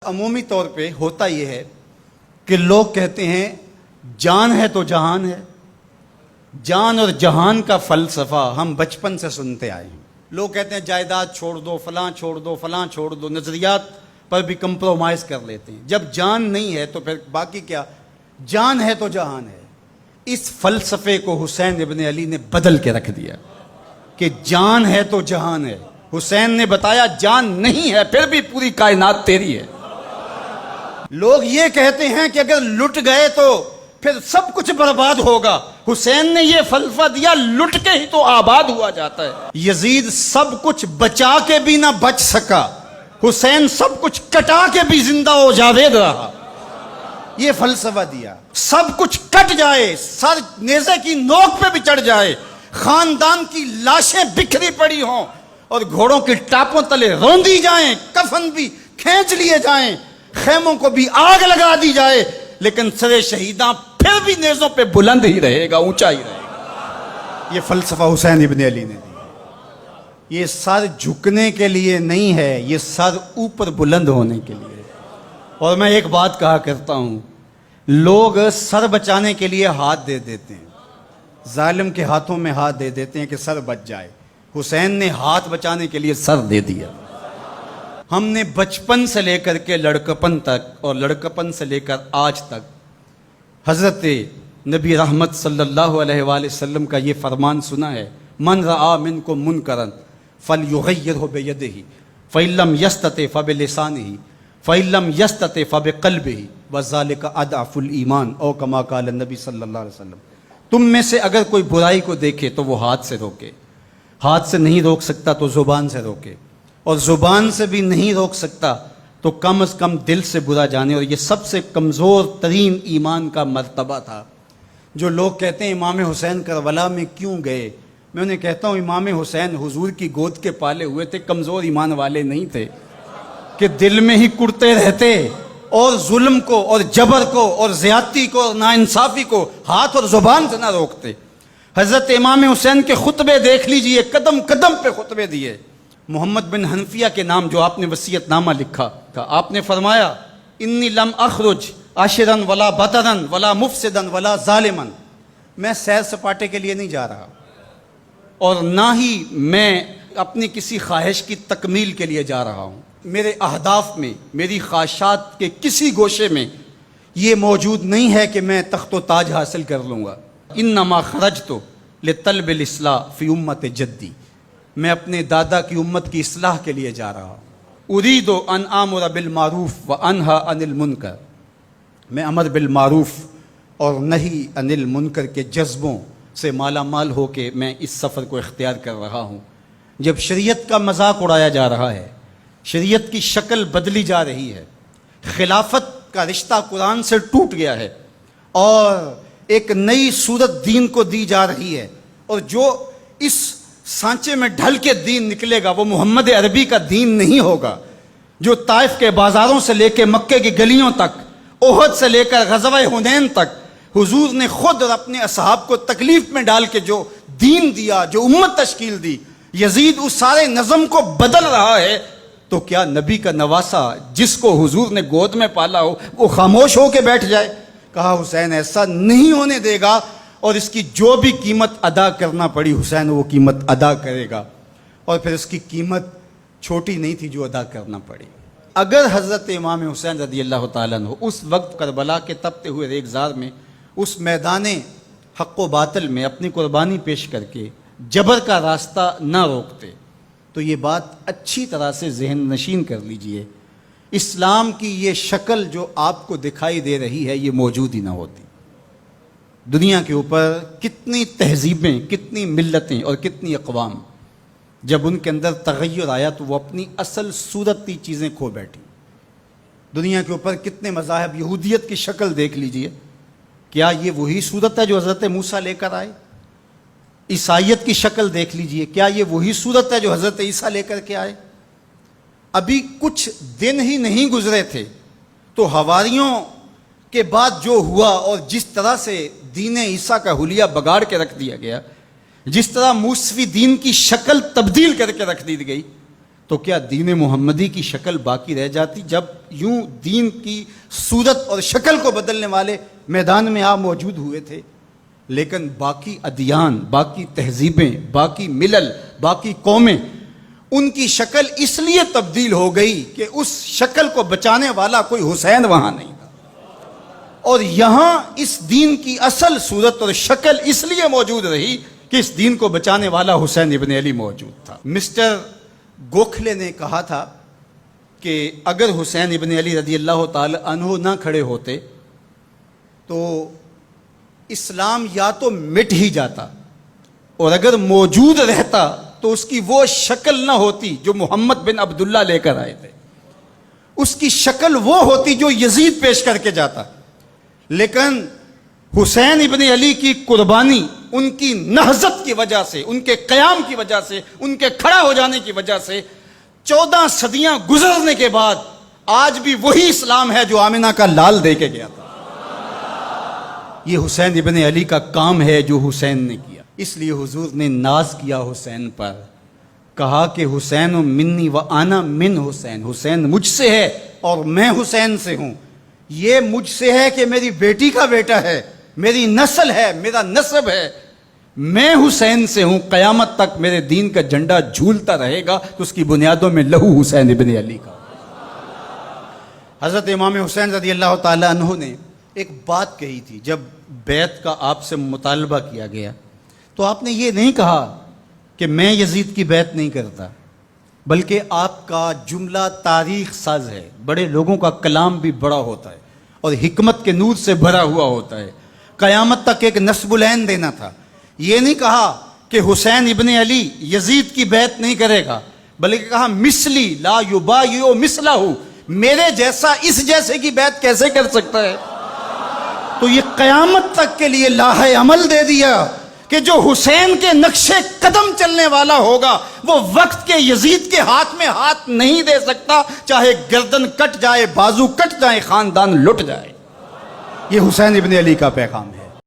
عمومی طور پہ ہوتا یہ ہے کہ لوگ کہتے ہیں جان ہے تو جہان ہے. جان اور جہان کا فلسفہ ہم بچپن سے سنتے آئے ہیں. لوگ کہتے ہیں جائیداد چھوڑ دو، فلاں چھوڑ دو، فلاں چھوڑ دو، نظریات پر بھی کمپرومائز کر لیتے ہیں. جب جان نہیں ہے تو پھر باقی کیا؟ جان ہے تو جہان ہے. اس فلسفے کو حسین ابن علی نے بدل کے رکھ دیا کہ جان ہے تو جہان ہے. حسین نے بتایا جان نہیں ہے پھر بھی پوری کائنات تیری ہے. لوگ یہ کہتے ہیں کہ اگر لٹ گئے تو پھر سب کچھ برباد ہوگا. حسین نے یہ فلسفہ دیا لٹ کے ہی تو آباد ہوا جاتا ہے. یزید سب کچھ بچا کے بھی نہ بچ سکا، حسین سب کچھ کٹا کے بھی زندہ و جاوید رہا. یہ فلسفہ دیا سب کچھ کٹ جائے، سر نیزے کی نوک پہ بھی چڑھ جائے، خاندان کی لاشیں بکھری پڑی ہوں اور گھوڑوں کی ٹاپوں تلے روندی جائیں، کفن بھی کھینچ لیے جائیں، خیموں کو بھی آگ لگا دی جائے، لیکن سر شہیداں پھر بھی نیزوں پہ بلند ہی رہے گا، اونچا ہی رہے گا. یہ فلسفہ حسین ابن علی نے دیا. یہ سر جھکنے کے لیے نہیں ہے، یہ سر اوپر بلند ہونے کے لیے. اور میں ایک بات کہا کرتا ہوں، لوگ سر بچانے کے لیے ہاتھ دے دیتے ہیں، ظالم کے ہاتھوں میں ہاتھ دے دیتے ہیں کہ سر بچ جائے. حسین نے ہاتھ بچانے کے لیے سر دے دیا. ہم نے بچپن سے لے کر کے لڑکپن تک اور لڑکپن سے لے کر آج تک حضرت نبی رحمت صلی اللہ علیہ وآلہ وسلم کا یہ فرمان سنا ہے، من رآ منکم منکرا فلیغیرہ بیدہ فإن لم یستطع فبلسانہ فإن لم یستطع فبقلبہ وذلک اضعف الایمان او کما قال النبی صلی اللہ علیہ وسلم. تم میں سے اگر کوئی برائی کو دیکھے تو وہ ہاتھ سے روکے، ہاتھ سے نہیں روک سکتا تو زبان سے روکے، اور زبان سے بھی نہیں روک سکتا تو کم از کم دل سے برا جانے. اور یہ سب سے کمزور ترین ایمان کا مرتبہ تھا. جو لوگ کہتے ہیں امام حسین کربلا میں کیوں گئے، میں انہیں کہتا ہوں امام حسین حضور کی گود کے پالے ہوئے تھے، کمزور ایمان والے نہیں تھے کہ دل میں ہی کڑتے رہتے اور ظلم کو اور جبر کو اور زیادتی کو اور ناانصافی کو ہاتھ اور زبان سے نہ روکتے. حضرت امام حسین کے خطبے دیکھ لیجئے، قدم قدم پہ خطبے دیے. محمد بن حنفیہ کے نام جو آپ نے وصیت نامہ لکھا تھا، آپ نے فرمایا انی لم اخرج عاشرا ولا بطرا ولا مفسدا ولا ظالما. میں سیر سپاٹے کے لیے نہیں جا رہا اور نہ ہی میں اپنی کسی خواہش کی تکمیل کے لیے جا رہا ہوں. میرے اہداف میں، میری خواہشات کے کسی گوشے میں یہ موجود نہیں ہے کہ میں تخت و تاج حاصل کر لوں گا. انما خرجت لطلب الاصلاح فی امت جدی. میں اپنے دادا کی امت کی اصلاح کے لیے جا رہا ہوں. ارید ان آمر بالمعروف وانہی عن المنکر. میں امر بالمعروف اور نہی عن المنکر کے جذبوں سے مالا مال ہو کے میں اس سفر کو اختیار کر رہا ہوں. جب شریعت کا مذاق اڑایا جا رہا ہے، شریعت کی شکل بدلی جا رہی ہے، خلافت کا رشتہ قرآن سے ٹوٹ گیا ہے اور ایک نئی صورت دین کو دی جا رہی ہے، اور جو اس سانچے میں ڈھل کے دین نکلے گا وہ محمد عربی کا دین نہیں ہوگا جو طائف کے بازاروں سے لے کے مکے کی گلیوں تک، احد سے لے کر غزوہ حنین تک حضور نے خود اور اپنے اصحاب کو تکلیف میں ڈال کے جو دین دیا، جو امت تشکیل دی. یزید اس سارے نظم کو بدل رہا ہے، تو کیا نبی کا نواسا جس کو حضور نے گود میں پالا ہو وہ خاموش ہو کے بیٹھ جائے؟ کہا حسین ایسا نہیں ہونے دے گا، اور اس کی جو بھی قیمت ادا کرنا پڑی حسین وہ قیمت ادا کرے گا. اور پھر اس کی قیمت چھوٹی نہیں تھی جو ادا کرنا پڑی. اگر حضرت امام حسین رضی اللہ تعالیٰ عنہ اس وقت کربلا کے تپتے ہوئے ریگزار میں، اس میدان حق و باطل میں اپنی قربانی پیش کر کے جبر کا راستہ نہ روکتے تو یہ بات اچھی طرح سے ذہن نشین کر لیجئے، اسلام کی یہ شکل جو آپ کو دکھائی دے رہی ہے یہ موجود ہی نہ ہوتی. دنیا کے اوپر کتنی تہذیبیں، کتنی ملتیں اور کتنی اقوام جب ان کے اندر تغیر آیا تو وہ اپنی اصل صورتی چیزیں کھو بیٹھی. دنیا کے اوپر کتنے مذاہب، یہودیت کی شکل دیکھ لیجئے، کیا یہ وہی صورت ہے جو حضرت موسیٰ لے کر آئے؟ عیسائیت کی شکل دیکھ لیجئے، کیا یہ وہی صورت ہے جو حضرت عیسیٰ لے کر کے آئے؟ ابھی کچھ دن ہی نہیں گزرے تھے تو حواریوں کے بعد جو ہوا اور جس طرح سے دین عیسیٰ کا حلیہ بگاڑ کے رکھ دیا گیا، جس طرح موسوی دین کی شکل تبدیل کر کے رکھ دی گئی، تو کیا دین محمدی کی شکل باقی رہ جاتی؟ جب یوں دین کی صورت اور شکل کو بدلنے والے میدان میں آپ موجود ہوئے تھے، لیکن باقی ادیان، باقی تہذیبیں، باقی ملل، باقی قومیں، ان کی شکل اس لیے تبدیل ہو گئی کہ اس شکل کو بچانے والا کوئی حسین وہاں نہیں تھا، اور یہاں اس دین کی اصل صورت اور شکل اس لیے موجود رہی کہ اس دین کو بچانے والا حسین ابن علی موجود تھا۔ مسٹر گوکھلے نے کہا تھا کہ اگر حسین ابن علی رضی اللہ تعالی عنہ نہ کھڑے ہوتے تو اسلام یا تو مٹ ہی جاتا، اور اگر موجود رہتا تو اس کی وہ شکل نہ ہوتی جو محمد بن عبداللہ لے کر آئے تھے، اس کی شکل وہ ہوتی جو یزید پیش کر کے جاتا۔ لیکن حسین ابن علی کی قربانی، ان کی نہضت کی وجہ سے، ان کے قیام کی وجہ سے، ان کے کھڑا ہو جانے کی وجہ سے 14 صدیاں گزرنے کے بعد آج بھی وہی اسلام ہے جو آمنہ کا لال دے کے گیا تھا۔ یہ حسین ابن علی کا کام ہے جو حسین نے کیا، اس لیے حضور نے ناز کیا حسین پر، کہا کہ حسین منی و انا من حسین، حسین مجھ سے ہے اور میں حسین سے ہوں۔ یہ مجھ سے ہے کہ میری بیٹی کا بیٹا ہے، میری نسل ہے، میرا نسب ہے، میں حسین سے ہوں، قیامت تک میرے دین کا جھنڈا جھولتا رہے گا، تو اس کی بنیادوں میں لہو حسین ابن علی کا۔ حضرت امام حسین رضی اللہ تعالی عنہ نے ایک بات کہی تھی، جب بیعت کا آپ سے مطالبہ کیا گیا تو آپ نے یہ نہیں کہا کہ میں یزید کی بیعت نہیں کرتا، بلکہ آپ کا جملہ تاریخ ساز ہے، بڑے لوگوں کا کلام بھی بڑا ہوتا ہے اور حکمت کے نور سے بھرا ہوا ہوتا ہے، قیامت تک ایک نصب العین دینا تھا۔ یہ نہیں کہا کہ حسین ابن علی یزید کی بیعت نہیں کرے گا، بلکہ کہا مثلی لا یبایع مثلہ، میرے جیسا اس جیسے کی بیعت کیسے کر سکتا ہے؟ تو یہ قیامت تک کے لیے لاہ عمل دے دیا کہ جو حسین کے نقشے قدم چلنے والا ہوگا وہ وقت کے یزید کے ہاتھ میں ہاتھ نہیں دے سکتا، چاہے گردن کٹ جائے، بازو کٹ جائے، خاندان لٹ جائے۔ یہ حسین ابن علی کا پیغام ہے۔